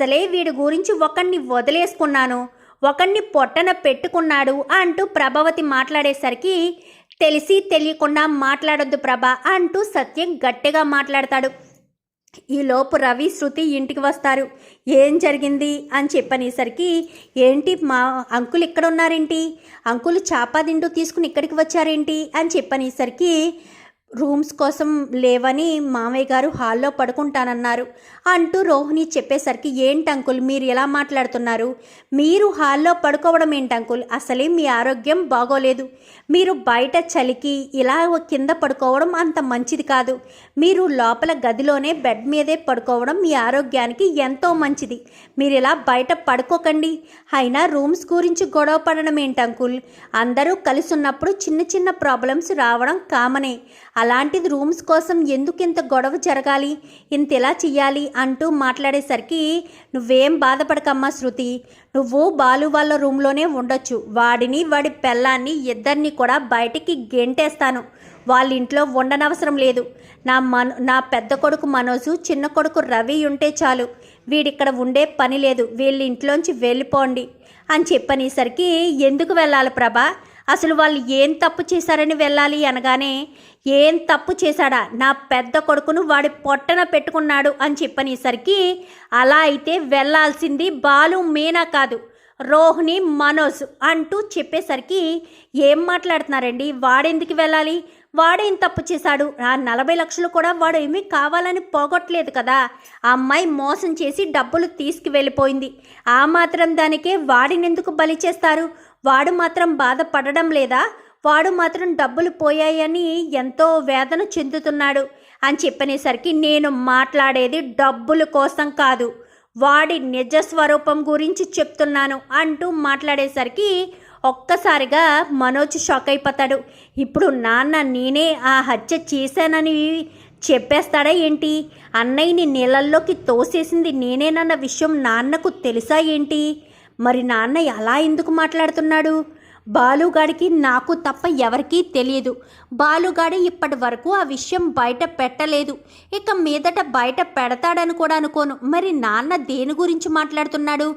అసలే వీడి గురించి ఒకణ్ణి వదిలేసుకున్నాను, ఒకణ్ణి పొట్టన పెట్టుకున్నాడు అంటూ ప్రభావతి మాట్లాడేసరికి తెలిసి తెలియకుండా మాట్లాడొద్దు ప్రభ అంటూ సత్యం గట్టిగా మాట్లాడతాడు. ఈలోపు రవి శృతి ఇంటికి వస్తారు. ఏం జరిగింది అని చెప్పనేసరికి, ఏంటి మా అంకుల్ ఇక్కడ ఉన్నారేంటి, అంకుల్ చాపాదిండు తీసుకుని ఇక్కడికి వచ్చారేంటి అని చెప్పనేసరికి, రూమ్స్ కోసం లేవని మామయ్య గారు హాల్లో పడుకుంటానన్నారు అంటూ రోహిణి చెప్పేసరికి, ఏంటి అంకుల్ మీరు ఎలా మాట్లాడుతున్నారు, మీరు హాల్లో పడుకోవడం ఏంటి అంకుల్, అసలే మీ ఆరోగ్యం బాగోలేదు, మీరు బయట చలికి ఇలా కింద పడుకోవడం అంత మంచిది కాదు, మీరు లోపల గదిలోనే బెడ్ మీదే పడుకోవడం మీ ఆరోగ్యానికి ఎంతో మంచిది, మీరు ఇలా బయట పడుకోకండి, అయినా రూమ్స్ గురించి గొడవ పడడం ఏంటి అంకుల్, అందరూ కలిసి ఉన్నప్పుడు చిన్న చిన్న ప్రాబ్లమ్స్ రావడం కామనే, అలాంటిది రూమ్స్ కోసం ఎందుకు ఇంత గొడవ జరగాలి, ఇంత ఎలా చెయ్యాలి అంటూ మాట్లాడేసరికి, నువ్వేం బాధపడకమ్మా శృతి, నువ్వు బాలు వాళ్ళ రూమ్లోనే ఉండొచ్చు, వాడిని వాడి పెళ్ళాన్ని ఇద్దరిని కూడా బయటికి గెంటేస్తాను, వాళ్ళ ఇంట్లో ఉండనవసరం లేదు, నా పెద్ద కొడుకు మనోజు చిన్న కొడుకు రవి ఉంటే చాలు, వీడిక్కడ ఉండే పని లేదు, వీళ్ళ ఇంట్లోంచి వెళ్ళిపోండి అని చెప్పనేసరికి, ఎందుకు వెళ్ళాలి ప్రభా, అసలు వాళ్ళు ఏం తప్పు చేశారని వెళ్ళాలి అనగానే, ఏం తప్పు చేశాడా, నా పెద్ద కొడుకును వాడి పొట్టన పెట్టుకున్నాడు అని చెప్పనేసరికి, అలా అయితే వెళ్ళాల్సింది బాలు మీనా కాదు, రోహిణి మనోజ్ అంటూ చెప్పేసరికి, ఏం మాట్లాడుతున్నారండి, వాడెందుకు వెళ్ళాలి, వాడేం తప్పు చేశాడు, ఆ 40 లక్షలు కూడా వాడు ఏమీ కావాలని పోగొట్టలేదు కదా, ఆ అమ్మాయి మోసం చేసి డబ్బులు తీసుకువెళ్ళిపోయింది, ఆ మాత్రం దానికే వాడినెందుకు బలి చేస్తారు, వాడు మాత్రం బాధపడడం లేదా, వాడు మాత్రం డబ్బులు పోయాయని ఎంతో వేదన చెందుతున్నాడు అని చెప్పనేసరికి, నేను మాట్లాడేది డబ్బుల కోసం కాదు, వాడి నిజస్వరూపం గురించి చెప్తున్నాను అంటూ మాట్లాడేసరికి ఒక్కసారిగా మనోజ్ షాక్ అయిపోతాడు. ఇప్పుడు నాన్న నేనే ఆ హత్య చేశానని చెప్పేస్తాడా ఏంటి, అన్నయ్యని నీళ్ళల్లోకి తోసేసింది నేనేనన్న విషయం నాన్నకు తెలుసా ఏంటి, మరి నాన్న అలా ఎందుకు మాట్లాడుతున్నాడు, బాలుగాడికి నాకు తప్ప ఎవరికీ తెలియదు, బాలుగాడి ఇప్పటి వరకు ఆ విషయం బయట పెట్టలేదు, ఇక మీదట బయట పెడతాడని కూడా అనుకోను, మరి నాన్న దేని గురించి మాట్లాడుతున్నాడు,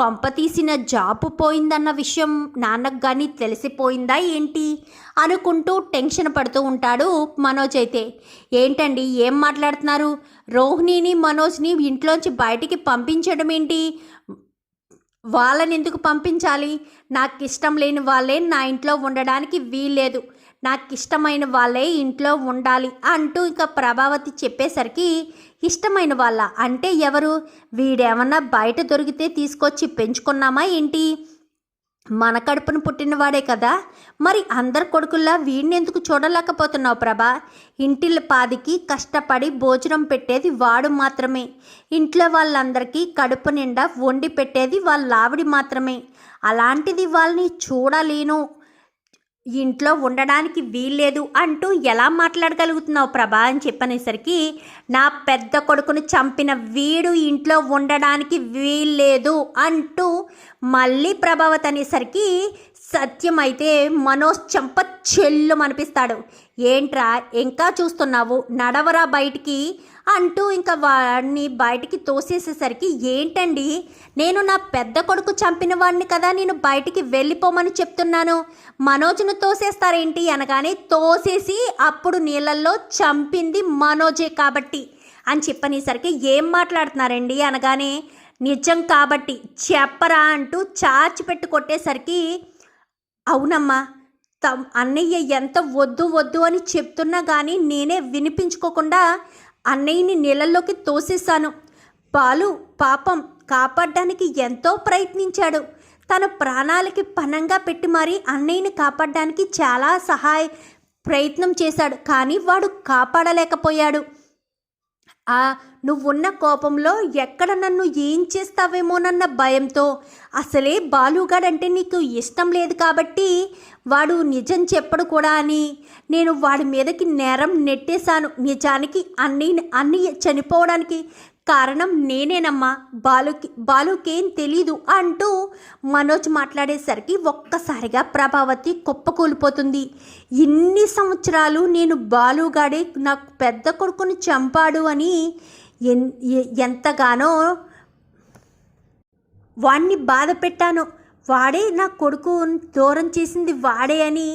కొంప తీసిన జాబ్ పోయిందన్న విషయం నాన్నకు కానీ తెలిసిపోయిందా ఏంటి అనుకుంటూ టెన్షన్ పడుతూ ఉంటాడు మనోజ్. అయితే ఏంటండి ఏం మాట్లాడుతున్నారు, రోహిణిని మనోజ్ని ఇంట్లోంచి బయటికి పంపించడం ఏంటి, వాళ్ళని ఎందుకు పంపించాలి, నాకు ఇష్టం లేని వాళ్ళే నా ఇంట్లో ఉండడానికి వీల్లేదు, నాకు ఇష్టమైన వాళ్ళే ఇంట్లో ఉండాలి అంటూ ఇక ప్రభావతి చెప్పేసరికి, ఇష్టమైన వాళ్ళ అంటే ఎవరు, వీడేమన్నా బయట దొరికితే తీసుకొచ్చి పెంచుకున్నామా ఏంటి, మన కడుపును పుట్టినవాడే కదా, మరి అందరి కొడుకుల్లా వీడిని ఎందుకు చూడలేకపోతున్నావు ప్రభా, ఇంటిల పాదికి కష్టపడి భోజనం పెట్టేది వాడు మాత్రమే, ఇంట్లో వాళ్ళందరికీ కడుపు నిండా వండి పెట్టేది వాళ్ళ ఆవిడి మాత్రమే, అలాంటిది వాళ్ళని చూడలేను, ఇంట్లో ఉండడానికి వీల్లేదు అంటూ ఎలా మాట్లాడగలుగుతున్నావు ప్రభా అని చెప్పనేసరికి, నా పెద్ద కొడుకును చంపిన వీడు ఇంట్లో ఉండడానికి వీల్లేదు అంటూ మళ్ళీ ప్రభావతి అనేసరికి, సత్యం అయితే మనోజ్ చెంప చెల్లు అనిపిస్తాడు. ఏంట్రా ఇంకా చూస్తున్నావు, నడవరా బయటికి అంటూ ఇంకా వాడిని బయటికి తోసేసేసరికి, ఏంటండి నేను నా పెద్ద కొడుకు చంపిన వాడిని కదా నేను బయటికి వెళ్ళిపోమని చెప్తున్నాను, మనోజ్ను తోసేస్తారేంటి అనగానే, తోసేసి అప్పుడు నీళ్ళల్లో చంపింది మనోజే కాబట్టి అని చెప్పనేసరికి, ఏం మాట్లాడుతున్నారండి అనగానే, నిజం కాబట్టి చెప్పరా అంటూ చాచి పెట్టి కొట్టేసరికి, అవునమ్మా అన్నయ్య ఎంత వద్దు వద్దు అని చెప్తున్నా కానీ నేనే వినిపించుకోకుండా అన్నయ్యని నీళ్ళల్లోకి తోసేశాను, బాలు పాపం కాపాడడానికి ఎంతో ప్రయత్నించాడు, తన ప్రాణాలకి పణంగా పెట్టి మరీ అన్నయ్యని కాపాడడానికి చాలా ప్రయత్నం చేశాడు, కానీ వాడు కాపాడలేకపోయాడు, నువ్వున్న కోపంలో ఎక్కడ నన్ను ఏం చేస్తావేమోనన్న భయంతో, అసలే బాలుగాడంటే నీకు ఇష్టం లేదు కాబట్టి వాడు నిజం చెప్పడు కూడా అని నేను వాడి మీదకి నేరం నెట్టేశాను, నిజానికి అన్నయ్య చనిపోవడానికి కారణం నేనేనమ్మా, బాలుకేం తెలీదు అంటూ మనోజ్ మాట్లాడేసరికి ఒక్కసారిగా ప్రభావతి కుప్పకూలిపోతుంది. ఇన్ని సంవత్సరాలు నేను బాలుగాడే నాకు పెద్ద కొడుకుని చంపాడు అని ఎంతగానో వాణ్ణి బాధ పెట్టాను, వాడే నా కొడుకు దూరం చేసింది వాడే అని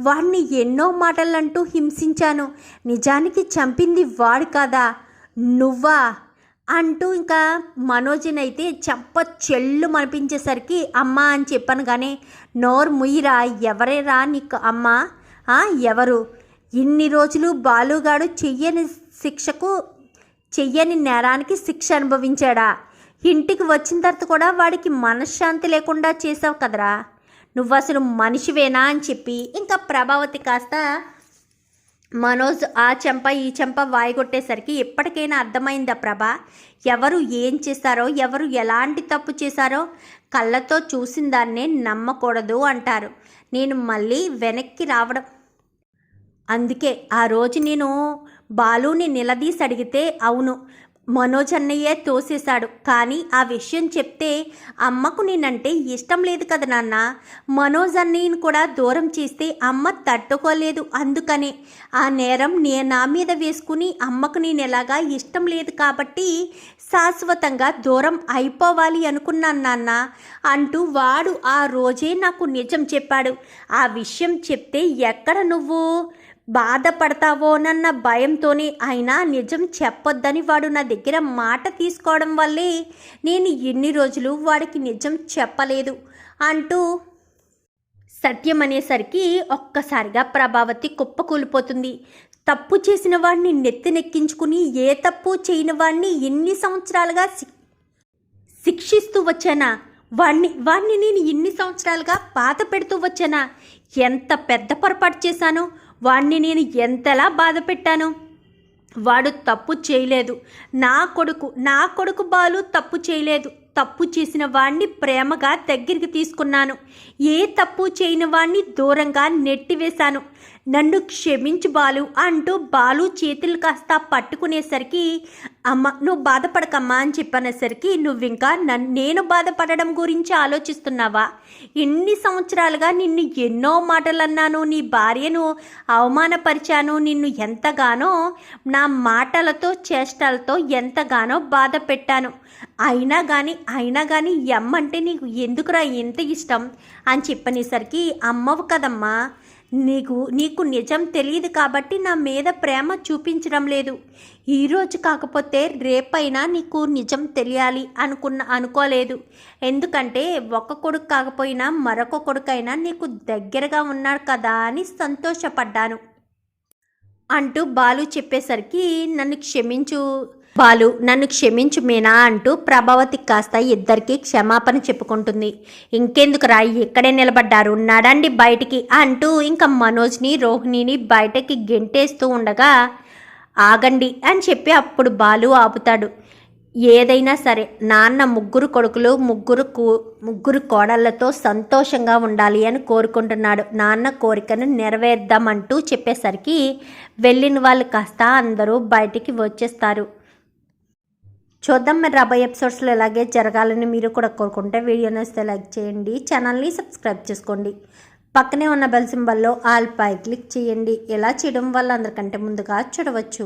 వాడిని ఎన్నో మాటలంటూ హింసించాను. నిజానికి చంపింది వాడు కాదా, నువ్వా అంటూ ఇంకా మనోజ్నైతే చెంప చెల్లు మనిపించేసరికి అమ్మ అని చెప్పాను. కానీ నోరు ముయ్యిరా, ఎవరేరా నీకు అమ్మ, ఎవరు? ఇన్ని రోజులు బాలుగాడు చెయ్యని నేరానికి శిక్ష అనుభవించాడా? ఇంటికి వచ్చిన తర్వాత కూడా వాడికి మనశ్శాంతి లేకుండా చేసావు కదరా, నువ్వు అసలు మనిషివేనా అని చెప్పి ఇంకా ప్రభావతి కాస్త మనోజ్ ఆ చెంప ఈ చెంప వాయిగొట్టేసరికి ఎప్పటికైనా అర్థమైందా ప్రభ, ఎవరు ఏం చేశారో, ఎవరు ఎలాంటి తప్పు చేశారో కళ్ళతో చూసిన దాన్నే నమ్మకూడదు అంటారు. నేను మళ్ళీ వెనక్కి రావడం, అందుకే ఆ రోజు నేను బాలుని నిలదీసి అడిగితే అవును మనోజ్ అన్నయ్యే తోసేశాడు, కానీ ఆ విషయం చెప్తే అమ్మకు నేనంటే ఇష్టం లేదు కదా నాన్న, మనోజ్ అన్నయ్యని కూడా దూరం చేస్తే అమ్మ తట్టుకోలేదు, అందుకని ఆ నేరం నా మీద వేసుకుని అమ్మకు నేను ఎలాగా ఇష్టం లేదు కాబట్టి శాశ్వతంగా దూరం అయిపోవాలి అనుకున్నాను నాన్న అంటూ వాడు ఆ రోజే నాకు నిజం చెప్పాడు. ఆ విషయం చెప్తే ఎక్కడ నువ్వు బాధపడతావోనన్న భయంతోనే అయినా నిజం చెప్పొద్దని వాడు నా దగ్గర మాట తీసుకోవడం వల్లే నేను ఎన్ని రోజులు వాడికి నిజం చెప్పలేదు అంటూ సత్యం అనేసరికి ఒక్కసారిగా ప్రభావతి కుప్పకూలిపోతుంది. తప్పు చేసిన వాడిని నెత్తినెక్కించుకుని ఏ తప్పు చేయని వాడిని ఎన్ని సంవత్సరాలుగా శిక్షిస్తూ వచ్చానా, వాడిని నేను ఇన్ని సంవత్సరాలుగా బాధ పెడుతూ వచ్చానా, ఎంత పెద్ద పొరపాటు చేశానో, వాడిని నేను ఎంతలా బాధ పెట్టాను. వాడు తప్పు చేయలేదు, నా కొడుకు బాలు తప్పు చేయలేదు. తప్పు చేసిన వాడిని ప్రేమగా దగ్గరికి తీసుకున్నాను, ఏ తప్పు చేయని వాడిని దూరంగా నెట్టివేశాను. నన్ను క్షమించు బాలు అంటూ బాలు చేతులు కాస్త పట్టుకునేసరికి అమ్మ నువ్వు బాధపడకమ్మా అని చెప్పనేసరికి నువ్వింకా నేను బాధపడడం గురించి ఆలోచిస్తున్నావా? ఎన్ని సంవత్సరాలుగా నిన్ను ఎన్నో మాటలు అన్నాను, నీ భార్యను అవమానపరిచాను, నిన్ను ఎంతగానో నా మాటలతో చేష్టలతో ఎంతగానో బాధ పెట్టాను. అయినా కానీ ఎమ్మంటే నీకు ఎందుకురా ఎంత ఇష్టం అని చెప్పనేసరికి అమ్మవు కదమ్మా, నీకు నిజం తెలియదు కాబట్టి నా మీద ప్రేమ చూపించడం లేదు. ఈరోజు కాకపోతే రేపైనా నీకు నిజం తెలియాలి అనుకోలేదు. ఎందుకంటే ఒక కొడుకు కాకపోయినా మరొక కొడుకైనా నీకు దగ్గరగా ఉన్నాడు కదా అని సంతోషపడ్డాను అంటూ బాలు చెప్పేసరికి నన్ను క్షమించు మీనా అంటూ ప్రభావతి కాస్త ఇద్దరికి క్షమాపణ చెప్పుకుంటుంది. ఇంకెందుకు రాయి ఇక్కడే నిలబడ్డారు, నడండి బయటికి అంటూ ఇంకా మనోజ్ని రోహిణిని బయటకి గెంటేస్తూ ఉండగా ఆగండి అని చెప్పి అప్పుడు బాలు ఆపుతాడు. ఏదైనా సరే నాన్న ముగ్గురు కొడుకులు ముగ్గురు కోడళ్లతో సంతోషంగా ఉండాలి అని కోరుకుంటున్నాడు. నాన్న కోరికను నెరవేర్దామంటూ చెప్పేసరికి వెళ్ళిన వాళ్ళు కాస్త అందరూ బయటికి వచ్చేస్తారు. చూద్దాం మరి రాబోయే ఎపిసోడ్స్లో ఇలాగే జరగాలని మీరు కూడా కోరుకుంటే వీడియోని వస్తే లైక్ చేయండి, ఛానల్ని సబ్స్క్రైబ్ చేసుకోండి, పక్కనే ఉన్న బెల్ సింబల్లో ఆల్ పై క్లిక్ చేయండి. ఇలా చేయడం వల్ల అందరికంటే ముందుగా చూడవచ్చు.